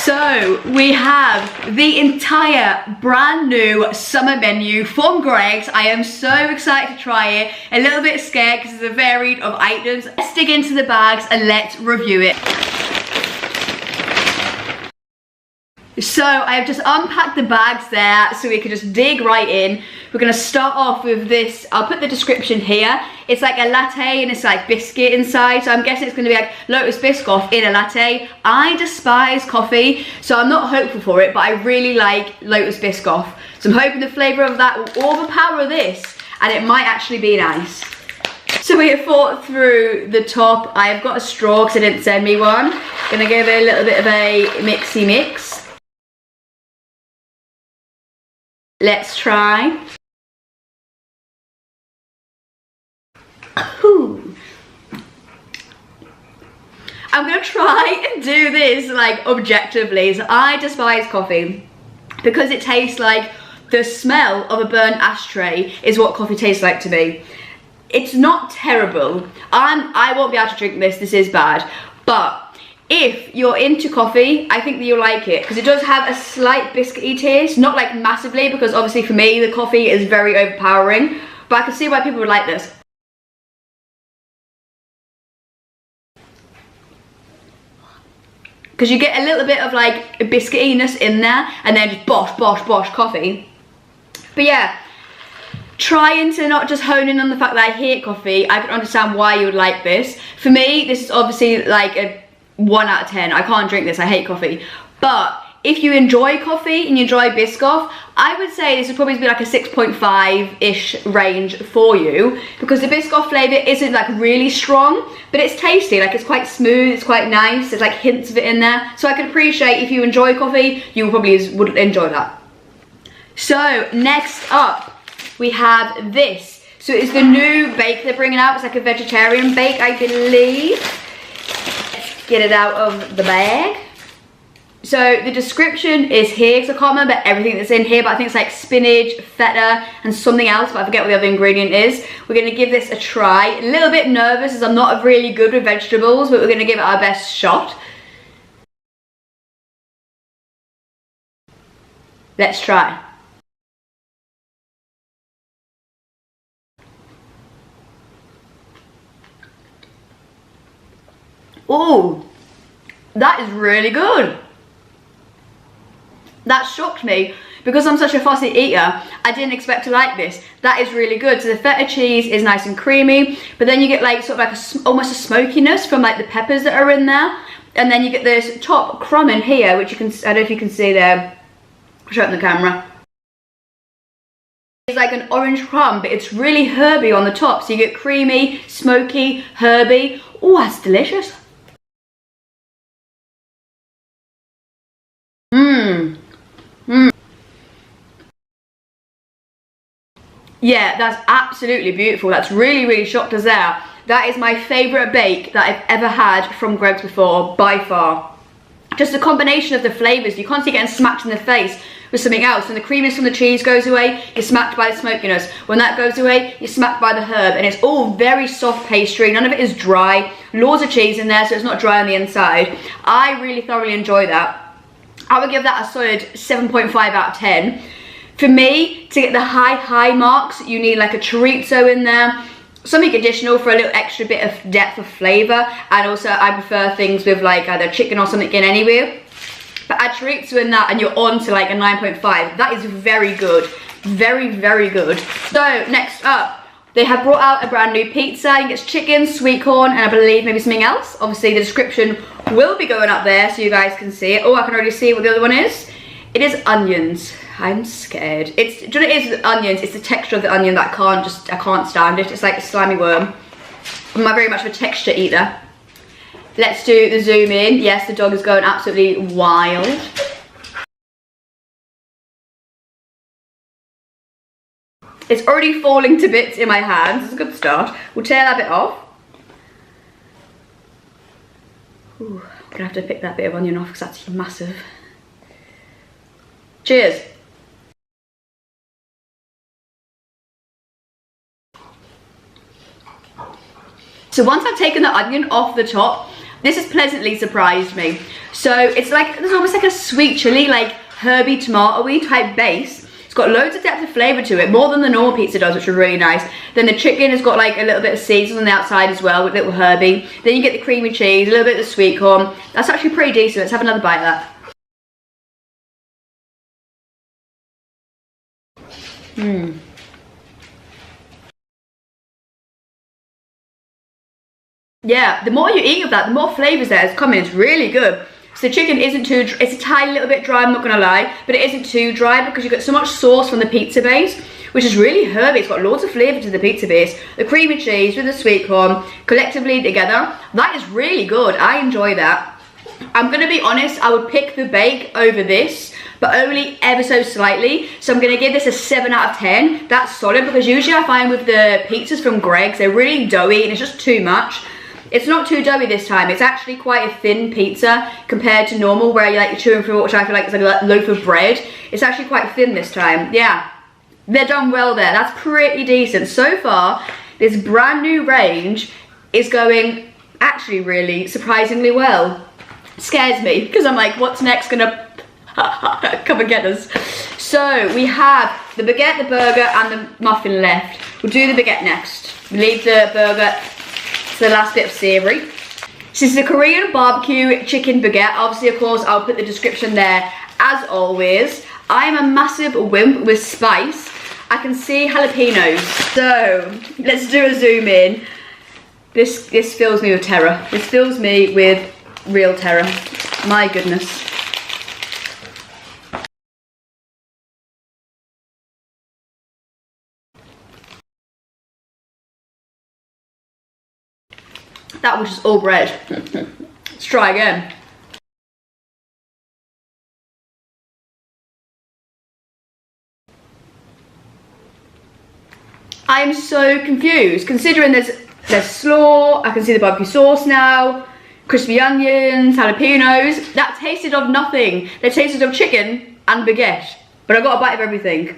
So we have the entire brand new summer menu from Greggs. I am so excited to try it. A little bit scared because it's a varied of items. Let's dig into the bags and let's review it. So I have just unpacked the bags there so we can just dig right in. We're going to start off with this. I'll put the description here. It's like a latte and it's like biscuit inside. So I'm guessing it's going to be like Lotus Biscoff in a latte. I despise coffee, so I'm not hopeful for it, but I really like Lotus Biscoff. So I'm hoping the flavour of that will overpower this and it might actually be nice. So we have thought through the top. I have got a straw because they didn't send me one. Going to give it a little bit of a mixy mix. Let's try. Ooh. I'm gonna try and do this like objectively. So I despise coffee because it tastes like the smell of a burnt ashtray is what coffee tastes like to me. It's not terrible. I won't be able to drink this. This is bad, but if you're into coffee, I think that you'll like it because it does have a slight biscuity taste, not like massively, because obviously for me the coffee is very overpowering, but I can see why people would like this. Because you get a little bit of like a biscuitiness in there and then just bosh, bosh, bosh coffee. But yeah, trying to not just hone in on the fact that I hate coffee, I can understand why you would like this. For me, this is obviously like a 1 out of 10. I can't drink this, I hate coffee. But if you enjoy coffee and you enjoy Biscoff, I would say this would probably be like a 6.5-ish range for you, because the Biscoff flavour isn't like really strong, but it's tasty. Like, it's quite smooth, it's quite nice, there's like hints of it in there. So I can appreciate if you enjoy coffee, you probably would enjoy that. So next up, we have this. So it's the new bake they're bringing out. It's like a vegetarian bake, I believe. Get it out of the bag. So the description is here because I can't remember everything that's in here, but I think it's like spinach, feta, and something else, but I forget what the other ingredient is. We're going to give this a try. A little bit nervous as I'm not really good with vegetables, but we're going to give it our best shot. Let's try. Oh, that is really good. That shocked me because I'm such a fussy eater. I didn't expect to like this. That is really good. So the feta cheese is nice and creamy, but then you get like sort of like almost a smokiness from like the peppers that are in there, and then you get this top crumb in here, which you can, I don't know if you can see there. I'll show it on the camera. It's like an orange crumb, but it's really herby on the top. So you get creamy, smoky, herby. Oh, that's delicious. Yeah, that's absolutely beautiful. That's really, really shocked us there. That is my favourite bake that I've ever had from Greggs before, by far. Just a combination of the flavours. You're constantly getting smacked in the face with something else. When the creaminess from the cheese goes away, you're smacked by the smokiness. When that goes away, you're smacked by the herb. And it's all very soft pastry. None of it is dry. Loads of cheese in there, so it's not dry on the inside. I really thoroughly enjoy that. I would give that a solid 7.5 out of 10. For me, to get the high marks, you need like a chorizo in there, something additional for a little extra bit of depth of flavour, and also I prefer things with like either chicken or something in anyway. But add chorizo in that and you're on to like a 9.5. That is very good. Very, very good. So next up, they have brought out a brand new pizza. I think it's chicken, sweet corn, and I believe maybe something else. Obviously the description will be going up there so you guys can see it. Oh, I can already see what the other one is. It is onions. I'm scared. Do you know what it is with onions? It's the texture of the onion that I can't stand it. It's like a slimy worm. I'm not very much of a texture eater. Let's do the zoom in. Yes, the dog is going absolutely wild. It's already falling to bits in my hands. It's a good start. We'll tear that bit off. Ooh, I'm gonna have to pick that bit of onion off because that's massive. Cheers. So once I've taken the onion off the top, This has pleasantly surprised me. So it's like, there's almost like a sweet chili, like herby tomatoey type base. It's got loads of depth of flavour to it, more than the normal pizza does, which are really nice. Then the chicken has got like a little bit of seasoning on the outside as well, with little herby. Then you get the creamy cheese, a little bit of the sweet corn. That's actually pretty decent. Let's have another bite of that. Yeah, the more you eat of that, the more flavours there is coming. It's really good. So the chicken isn't too, it's a tiny little bit dry, I'm not going to lie, but it isn't too dry because you've got so much sauce from the pizza base, which is really herby. It's got loads of flavour to the pizza base. The creamy cheese with the sweet corn, collectively together, that is really good. I enjoy that. I'm going to be honest, I would pick the bake over this, but only ever so slightly. So I'm going to give this a 7 out of 10. That's solid, because usually I find with the pizzas from Greggs, they're really doughy and it's just too much. It's not too doughy this time. It's actually quite a thin pizza compared to normal, where you're like chewing through, which I feel like is like a loaf of bread. It's actually quite thin this time. Yeah, they're done well there. That's pretty decent. So far, this brand new range is going actually really surprisingly well. It scares me, because I'm like, what's next gonna come and get us? So we have the baguette, the burger, and the muffin left. We'll do the baguette next. We'll leave the burger to the last bit of savoury. This is the Korean barbecue chicken baguette. Obviously, of course, I'll put the description there as always. I am a massive wimp with spice. I can see jalapenos. So let's do a zoom in. This fills me with terror. This fills me with real terror. My goodness. That was just all bread. Let's try again. I am so confused, considering there's slaw, I can see the barbecue sauce now, crispy onions, jalapenos. That tasted of nothing. They tasted of chicken and baguette, but I got a bite of everything.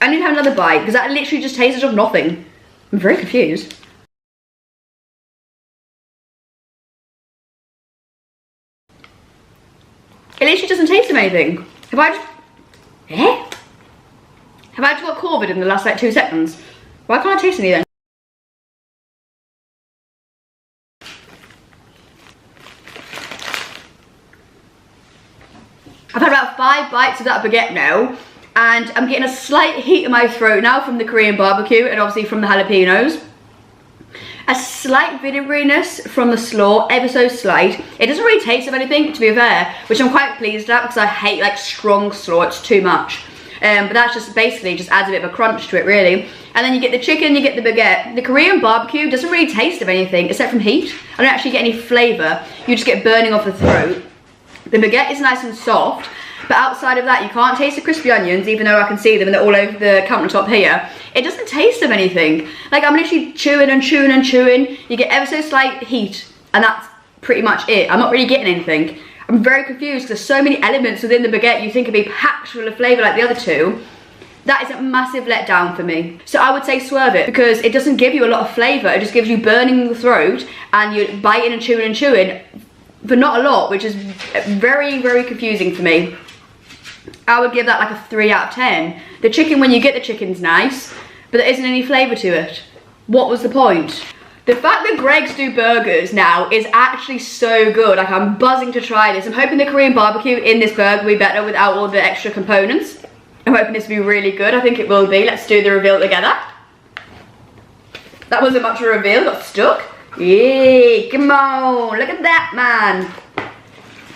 I need to have another bite, because that literally just tasted of nothing. I'm very confused. It literally doesn't taste of anything. Have I just... Eh? Have I just got COVID in the last like 2 seconds? Why can't I taste anything? I've had about 5 bites of that baguette now, and I'm getting a slight heat in my throat now from the Korean barbecue and obviously from the jalapenos. A slight vinegary-ness from the slaw, ever so slight. It doesn't really taste of anything, to be fair, which I'm quite pleased at, because I hate like strong slaw, it's too much. But that's just basically just adds a bit of a crunch to it, really. And then you get the chicken, you get the baguette. The Korean barbecue doesn't really taste of anything except from heat. I don't actually get any flavour. You just get burning off the throat. The baguette is nice and soft, but outside of that, you can't taste the crispy onions, even though I can see them and they're all over the countertop here. It doesn't taste of anything. Like, I'm literally chewing and chewing and chewing. You get ever so slight heat, and that's pretty much it. I'm not really getting anything. I'm very confused, because there's so many elements within the baguette you think would be packed full of flavour like the other two. That is a massive letdown for me. So I would say swerve it, because it doesn't give you a lot of flavour. It just gives you burning the throat, and you're biting and chewing, but not a lot, which is very, very confusing for me. I would give that like a 3 out of 10. The chicken, when you get the chicken's nice, but there isn't any flavour to it. What was the point? The fact that Greggs do burgers now is actually so good. Like, I'm buzzing to try this. I'm hoping the Korean barbecue in this burger will be better without all the extra components. I'm hoping this will be really good. I think it will be. Let's do the reveal together. That wasn't much of a reveal, got stuck. Yay, come on, look at that, man.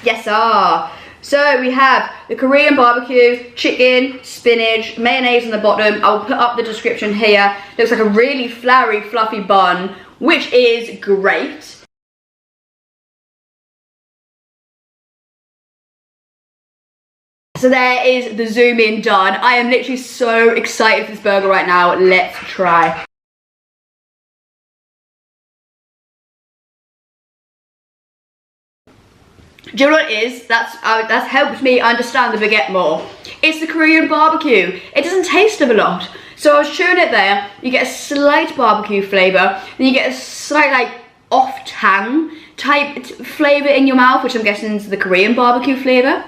Yes, sir. So we have the Korean barbecue, chicken, spinach, mayonnaise on the bottom. I'll put up the description here. Looks like a really floury, fluffy bun, which is great. So there is the zoom in done. I am literally so excited for this burger right now. Let's try. Do you know what it is? That's helped me understand the baguette more. It's the Korean barbecue. It doesn't taste of a lot. So I was chewing it there. You get a slight barbecue flavour. Then you get a slight like off tang type flavour in your mouth, which I'm guessing is the Korean barbecue flavour.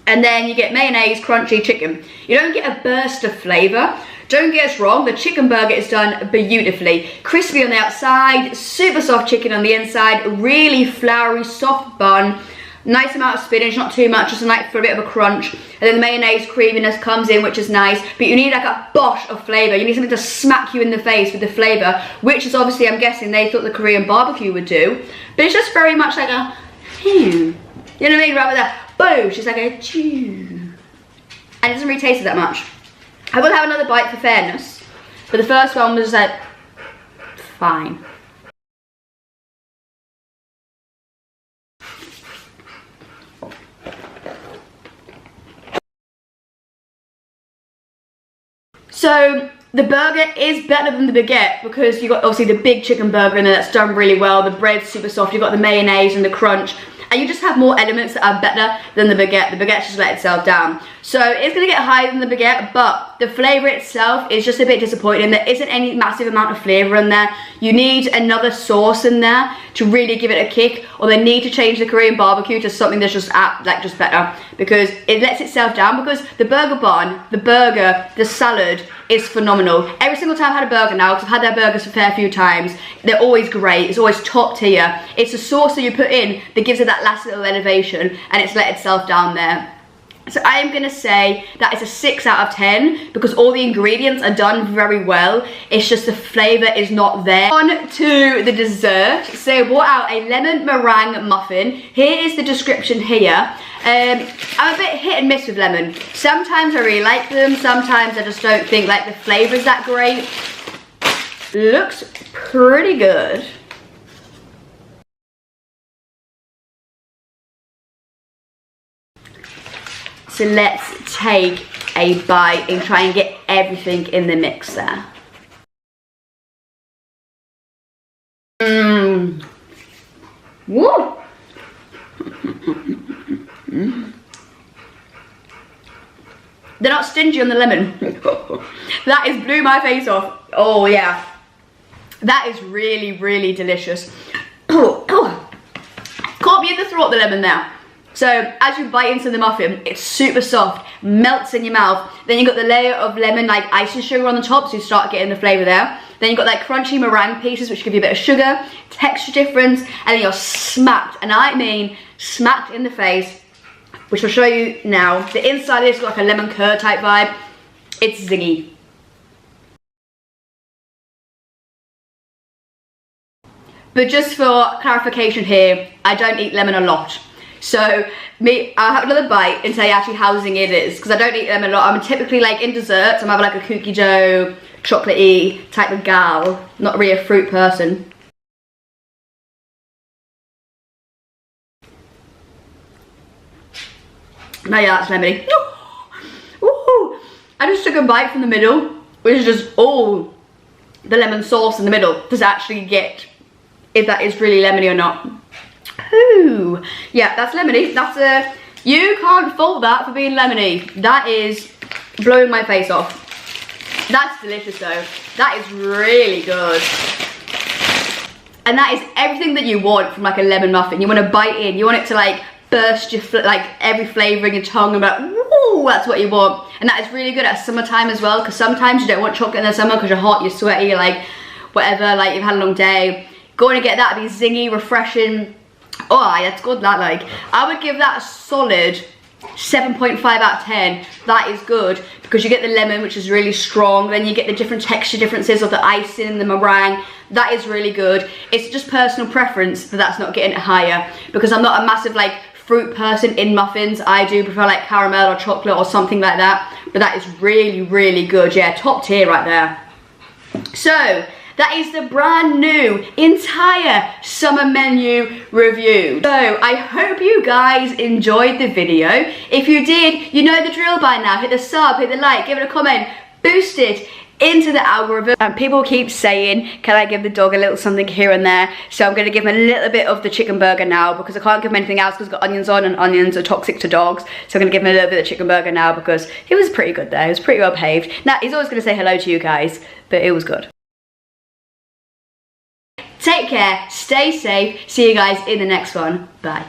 And then you get mayonnaise, crunchy chicken. You don't get a burst of flavour. Don't get us wrong, the chicken burger is done beautifully. Crispy on the outside, super soft chicken on the inside, really floury, soft bun. Nice amount of spinach, not too much, just for a bit of a crunch. And then the mayonnaise creaminess comes in, which is nice. But you need like a bosh of flavour. You need something to smack you in the face with the flavour, which is obviously, I'm guessing, they thought the Korean barbecue would do. But it's just very much like a, you know what I mean? Rather than boom, it's just like a chew. And it doesn't really taste it that much. I will have another bite for fairness, but the first one was like, fine. So the burger is better than the baguette because you got obviously the big chicken burger in there that's done really well. The bread's super soft, you've got the mayonnaise and the crunch. And you just have more elements that are better than the baguette. The baguette just let itself down. So it's going to get higher than the baguette, but the flavour itself is just a bit disappointing. There isn't any massive amount of flavour in there. You need another sauce in there to really give it a kick, or they need to change the Korean barbecue to something that's just just better, because it lets itself down. Because the burger bun, the burger, the salad is phenomenal. Every single time I've had a burger now, because I've had their burgers a fair few times, they're always great. It's always top tier. It's the sauce that you put in that gives it that last little elevation, and it's let itself down there. So I am going to say that it's a 6 out of 10 because all the ingredients are done very well. It's just the flavour is not there. On to the dessert. So I brought out a lemon meringue muffin. Here is the description here. I'm a bit hit and miss with lemon. Sometimes I really like them. Sometimes I just don't think like the flavour is that great. Looks pretty good. So let's take a bite and try and get everything in the mix there. Woo! They're not stingy on the lemon. That is blew my face off. Oh yeah. That is really, really delicious. Caught me in the throat, the lemon there. So as you bite into the muffin, it's super soft, melts in your mouth. Then you've got the layer of lemon, like icing sugar on the top, so you start getting the flavour there. Then you've got like crunchy meringue pieces, which give you a bit of sugar, texture difference, and then you're smacked, and I mean smacked in the face, which I'll show you now. The inside is like a lemon curd type vibe. It's zingy. But just for clarification here, I don't eat lemon a lot. So I'll have another bite and tell you actually how zingy it is, because I don't eat lemon a lot. I'm typically like in desserts, I'm having like a cookie dough, chocolatey type of gal, not really a fruit person. Now yeah, that's lemony. Ooh, I just took a bite from the middle, which is just all the lemon sauce in the middle. Does actually get if that is really lemony or not. Ooh, yeah, that's lemony. That's a, you can't fault that for being lemony. That is blowing my face off. That's delicious though. That is really good. And that is everything that you want from like a lemon muffin. You want to bite in, you want it to like burst your, like every flavour in your tongue and be like, woo, that's what you want. And that is really good at summertime as well, because sometimes you don't want chocolate in the summer because you're hot, you're sweaty, you're like whatever, like you've had a long day. Going to get that to be zingy, refreshing. Oh, that's good, that like. I would give that a solid 7.5 out of 10. That is good because you get the lemon, which is really strong. Then you get the different texture differences of the icing and the meringue. That is really good. It's just personal preference that that's not getting it higher, because I'm not a massive like fruit person in muffins. I do prefer like caramel or chocolate or something like that. But that is really, really good. Yeah, top tier right there. So that is the brand new entire summer menu review. So I hope you guys enjoyed the video. If you did, you know the drill by now. Hit the sub, hit the like, give it a comment, boost it into the algorithm. People keep saying, can I give the dog a little something here and there? So I'm going to give him a little bit of the chicken burger now, because I can't give him anything else because it's got onions on, and onions are toxic to dogs. So I'm going to give him a little bit of chicken burger now because he was pretty good there. He was pretty well behaved. Now, he's always going to say hello to you guys, but it was good. Take care, stay safe, see you guys in the next one. Bye.